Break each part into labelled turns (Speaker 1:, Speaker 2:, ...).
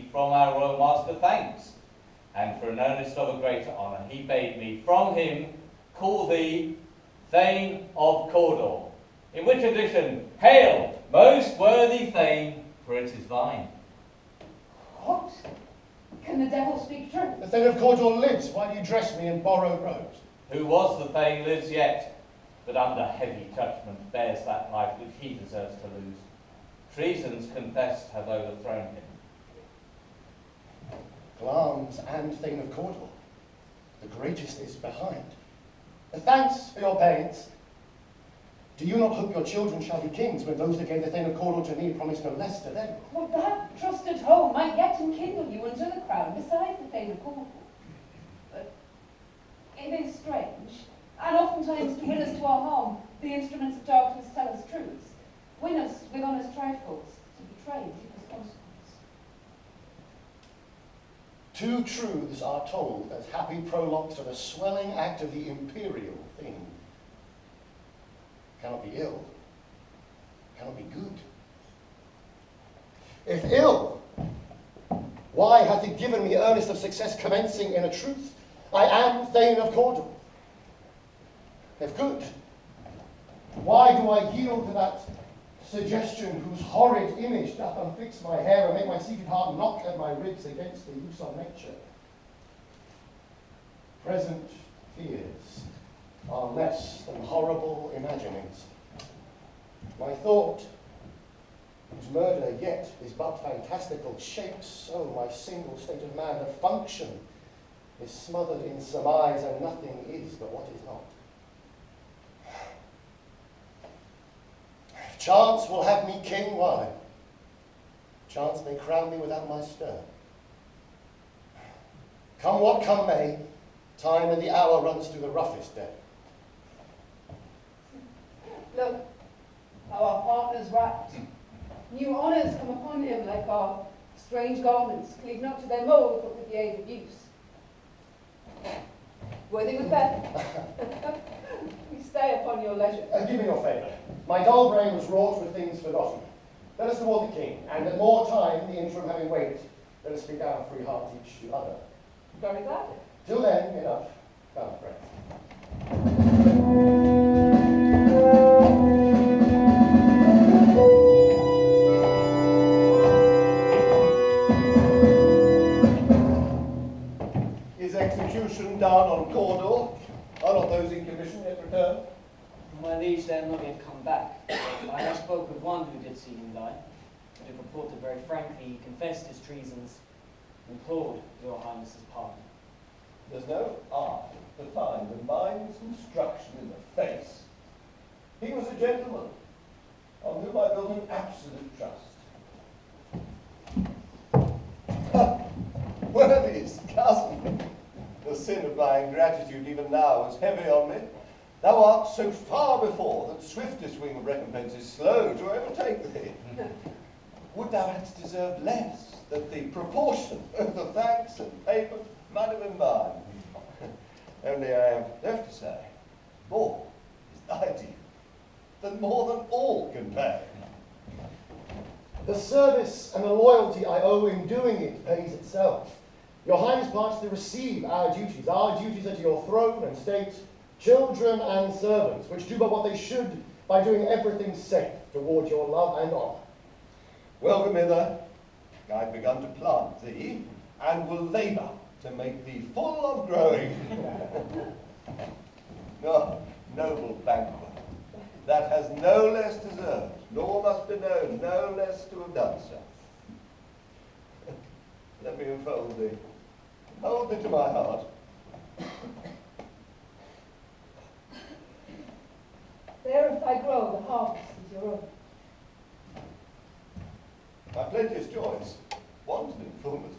Speaker 1: from our royal master thanks, and for an earnest of a greater honour he bade me from him call thee Thane of Cawdor, in which addition, hail, most worthy Thane, for it is thine.
Speaker 2: What? Can the devil speak truth?
Speaker 3: The Thane of Cawdor lives. Why do you dress me in borrowed robes?
Speaker 1: Who was the Thane lives yet, but under heavy judgment bears that life which he deserves to lose. Treasons confessed have overthrown him.
Speaker 3: Glamis and Thane of Cawdor, the greatest is behind. Thanks for your pains. Do you not hope your children shall be kings when those that gave the Thane of Cawdor to me promise no less to them?
Speaker 2: Well, that trusted home might yet enkindle you unto the crown besides the Thane of Cawdor. But it is strange, and oftentimes to win us to our harm, the instruments of darkness tell us truths, win us with honest trifles, to betray deepest consequence.
Speaker 3: Two truths are told as happy prologues to the swelling act of the imperial theme. Cannot be ill, cannot be good. If ill, why hath he given me earnest of success commencing in a truth? I am Thane of Cawdor. If good, why do I yield to that suggestion whose horrid image doth unfix my hair and make my seated heart knock at my ribs against the use of nature? Present fears are less than horrible imaginings. My thought, whose murder yet is but fantastical, shapes so my single state of man. The function is smothered in surmise, and nothing is but what is not. If chance will have me king, why? Chance may crown me without my stir. Come what come may, time and the hour runs through the roughest day.
Speaker 2: Look, how our partner's wrapped. New honours come upon him like our strange garments, cleave not to their mould, but with the aid of use. Worthy Macbeth, we stay upon your leisure.
Speaker 3: Give me your favour. My dull brain was wrought with things forgotten. Let us toward the king, and at more time, the interim having waked, let us speak our free hearts each to other.
Speaker 2: Very glad.
Speaker 3: Till then, enough. Come, friends. Is execution done on Cawdor? Are not those in commission yet returned?
Speaker 4: My liege, they have not yet come back. I have spoke with one who did see him die, but it reported very frankly he confessed his treasons and implored your highness's pardon.
Speaker 5: There's no art to find the mind's instruction in the face. He was a gentleman on whom I built an absolute trust. Worthiest cousin, the sin of my ingratitude even now is heavy on me. Thou art so far before that swiftest wing of recompense is slow to overtake thee. Would thou hadst deserved less, that the proportion of the thanks and payment might have been mine. Only I have left to say, more is thy due, than more than all can pay.
Speaker 3: The service and the loyalty I owe in doing it pays itself. Your highness parts to receive our duties. Our duties are to your throne and state, children and servants, which do but what they should by doing everything safe toward your love and honour.
Speaker 5: Welcome hither. I've begun to plant thee, and will labour to make thee full of growing. No, noble banquet, that has no less deserved, nor must be known, no less to have done so. Let me enfold thee, hold thee to my heart.
Speaker 2: There if I grow, the harvest is your own.
Speaker 5: My plenteous joys, wanton in fullness,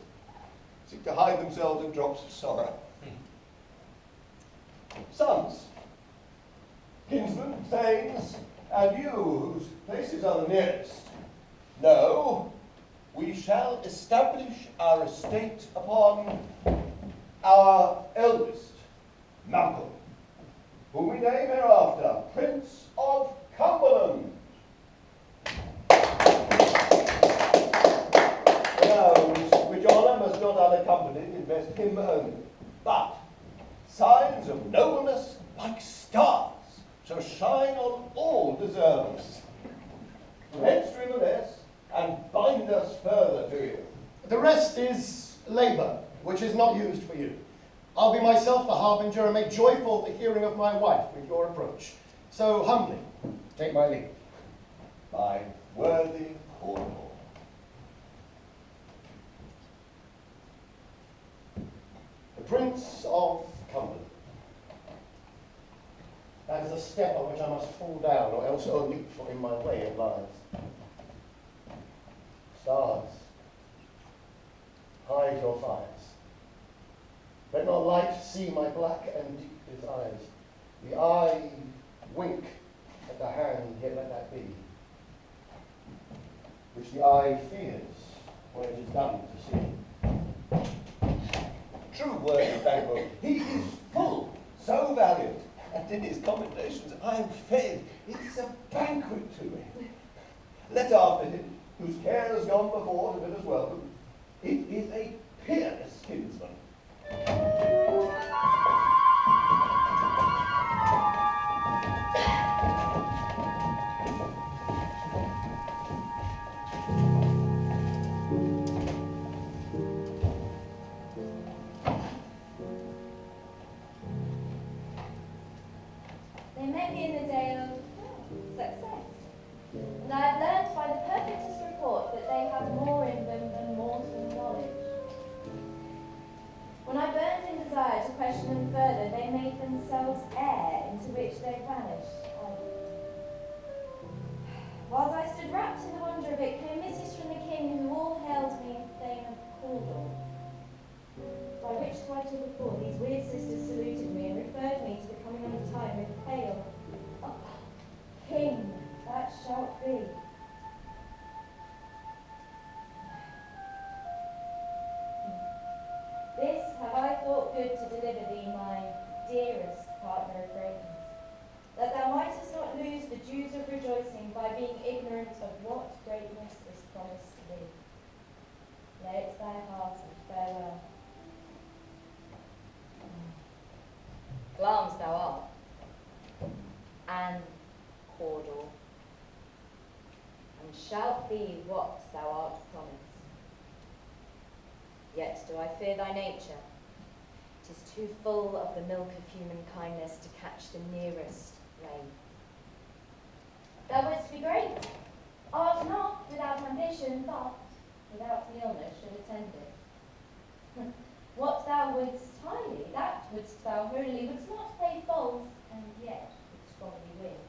Speaker 5: seek to hide themselves in drops of sorrow. Sons, kinsmen, thanes, and you, whose places are the nearest, know we shall establish our estate upon our eldest, Malcolm, whom we name hereafter Prince of Cumberland. Now, not unaccompanied invest him only, but signs of nobleness like stars shall shine on all deservers. Let's strive less and bind us further to you.
Speaker 3: The rest is labour, which is not used for you. I'll be myself the harbinger and make joyful the hearing of my wife with your approach. So humbly, take my leave.
Speaker 5: My worthy Cornwall.
Speaker 3: The Prince of Cumberland. That is a step on which I must fall down, or else leap, for in my way it lies. Stars, hide your fires. Let not light see my black and deep desires. The eye wink at the hand, yet let that be, which the eye fears when it is done to see.
Speaker 5: True word of Banquo, he is full, so valiant, and in his commendations I am fed. It's a banquet to me. Let after him, whose care has gone before to bid us welcome. It is a peerless kinsman.
Speaker 6: They met me in the day of success, and I have learned by the perfectest report that they have more in them than mortal knowledge. When I burned in desire to question them further, they made themselves air into which they vanished. Whilst I stood wrapped in the wonder of it, came message from the king, who all hailed me Thane of Cawdor. By which title before these weird sisters saluted me and referred me to the coming on of time with hail. Oh, king, that shalt be. This have I thought good to deliver thee, my dearest partner of greatness, that thou mightest not lose the dues of rejoicing by being ignorant of what greatness is promised to thee. Lay it to thy heart and farewell.
Speaker 7: Glamis thou art, and Cawdor, and shalt be what thou art promised. Yet do I fear thy nature. It is too full of the milk of human kindness to catch the nearest ray.
Speaker 6: Thou wouldst be great, art not without ambition, but without the illness should attend it. What thou wouldst highly, that wouldst thou holily, wouldst not play false, and yet wouldst strongly win.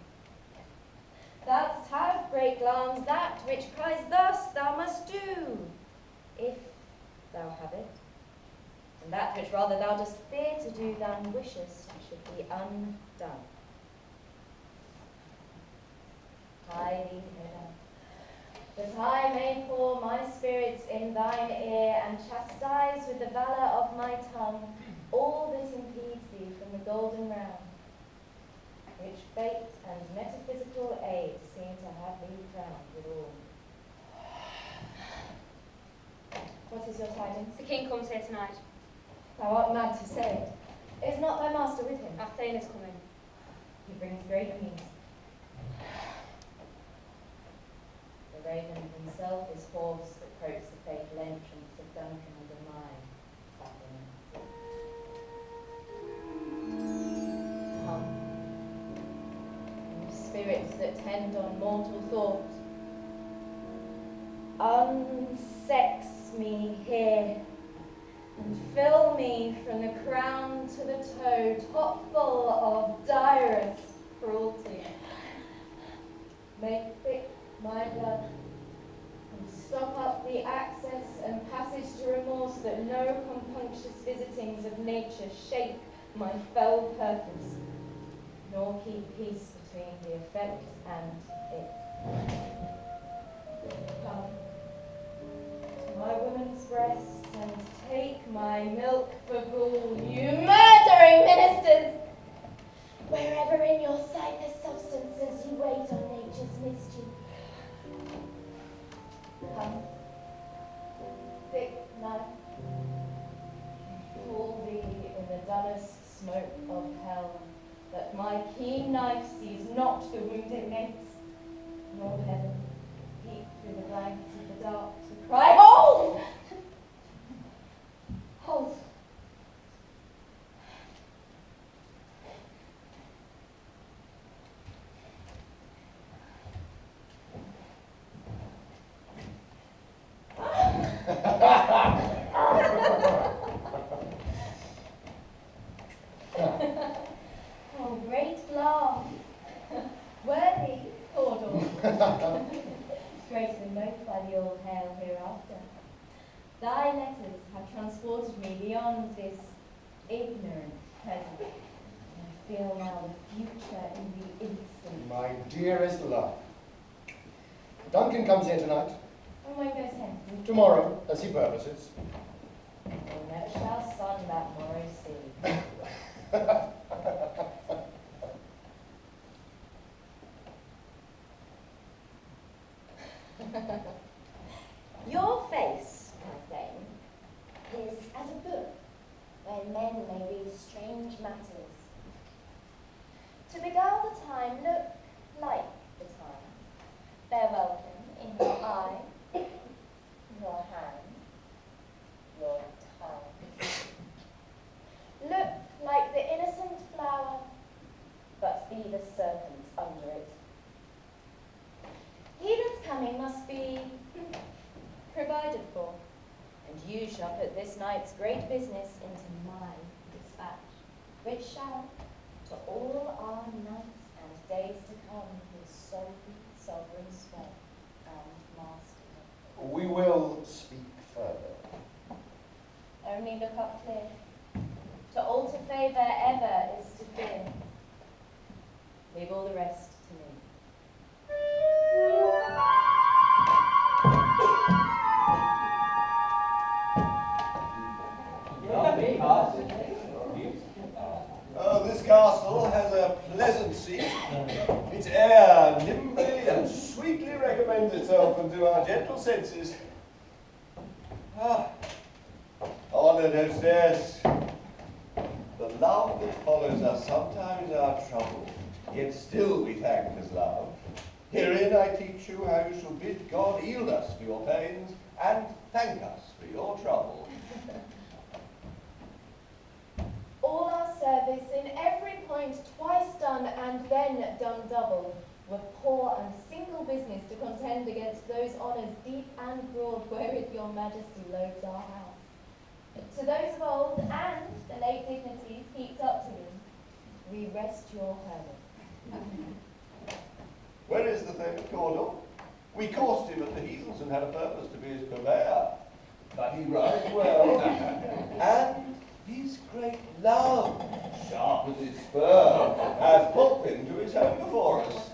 Speaker 7: Thou'dst have, great Glamis, that which cries thus thou must do, if thou have it, and that which rather thou dost fear to do than wishest should be undone. Hie thee hither, that I may pour my spirits in thine ear, and chastise with the valour of my tongue all that impedes thee from the golden round, which fate and metaphysical aid seem to have thee crowned withal.
Speaker 6: What is your tidings?
Speaker 8: The king comes here tonight.
Speaker 6: Thou art mad to say it. Is not thy master with him?
Speaker 8: Our Thane is coming.
Speaker 6: He brings great news.
Speaker 7: The raven himself is hoarse that croaks the fatal entrance of Duncan under mine battlement. Come, you spirits that tend on mortal thought, unsex me here, and fill me from the crown to the toe, top full of direst cruelty. Make thick my blood, and stop up the access and passage to remorse, that no compunctious visitings of nature shake my fell purpose, nor keep peace between the effect and it. Come to my woman's breasts and take my milk for gall, you murdering ministers! Wherever in your sightless substances you wait on nature's mischief. Come, thick knife, furnace smoke of hell, that my keen knife sees not the wounded mates, nor heaven peep through the blanks of the dark to cry, hold! Hold! Oh, great laugh! Worthy, Cawdor. Greater than both by the old hail hereafter. Thy letters have transported me beyond this ignorant present. I feel now the future in the instant.
Speaker 3: My dearest love, Duncan comes here tonight,
Speaker 7: And when goes hence?
Speaker 3: tomorrow, as he purposes.
Speaker 7: Oh, never shall sun that morrow see. Your face, my Thane, is as a book where men may read strange matters. To beguile the time, look like the time. Bear welcome in your eye, your hand, your tongue. Look like the innocent flower, but be the serpent under it. He that's coming must be provided for, and you shall put this night's great business into my dispatch, which shall, to all our nights and days to come, give solely sovereign sway and mastery.
Speaker 3: We will speak further.
Speaker 7: Only look up clear. To alter favour ever is to fear. Leave all the rest to me.
Speaker 5: Oh, this castle has a pleasant seat. Its air nimbly and sweetly recommends itself unto our gentle senses. Ah, honoured hostess, the love that follows us sometimes our trouble, yet still we thank as love. Herein I teach you how you shall bid God yield us for your pains and thank us for your trouble.
Speaker 7: All our service in every point twice done and then done double, were poor and single business to contend against those honours deep and broad wherewith your majesty loads our house. To those of old and the late dignities heaped up to him, we rest your hurdle.
Speaker 5: Where is the Thane of Cawdor? We coursed him at the heels and had a purpose to be his purveyor. But he rides well, and his great love, sharp as his spur, hath put him to his home before us.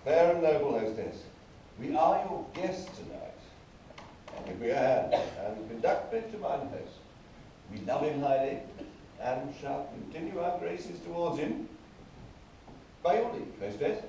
Speaker 5: Fair and noble hostess, we are your guests tonight. Give me a hand and conduct me to mine host. We love him highly and shall continue our graces towards him. By your leave, hostess.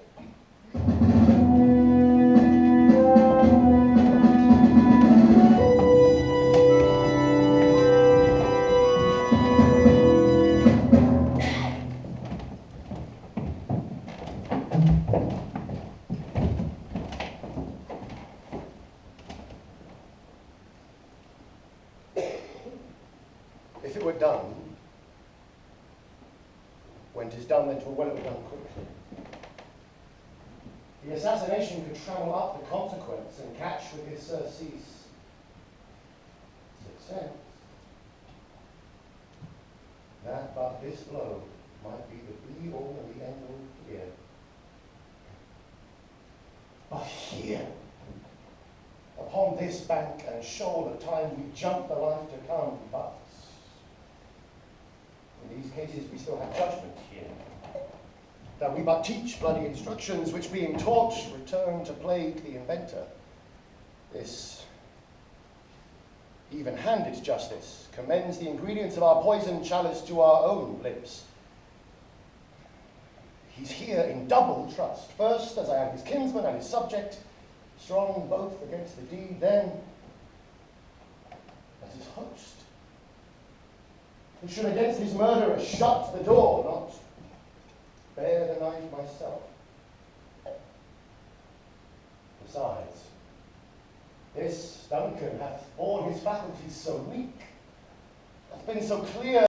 Speaker 3: If it were done, when 'tis done, then 'twere well it were done quickly. The assassination could trammel up the consequence and catch with his surcease success. That but this blow might be the be-all and the end-all here. But here, upon this bank and shoal at time we jump the life to come, but in these cases we still have judgment here. That we but teach bloody instructions, which being taught, return to plague the inventor. This even-handed justice commends the ingredients of our poison chalice to our own lips. He's here in double trust. First, as I am his kinsman and his subject, strong both against the deed, then as his host. and should against his murderer shut the door, not bear the knife myself. Besides, this Duncan hath borne his faculties so weak, hath been so clear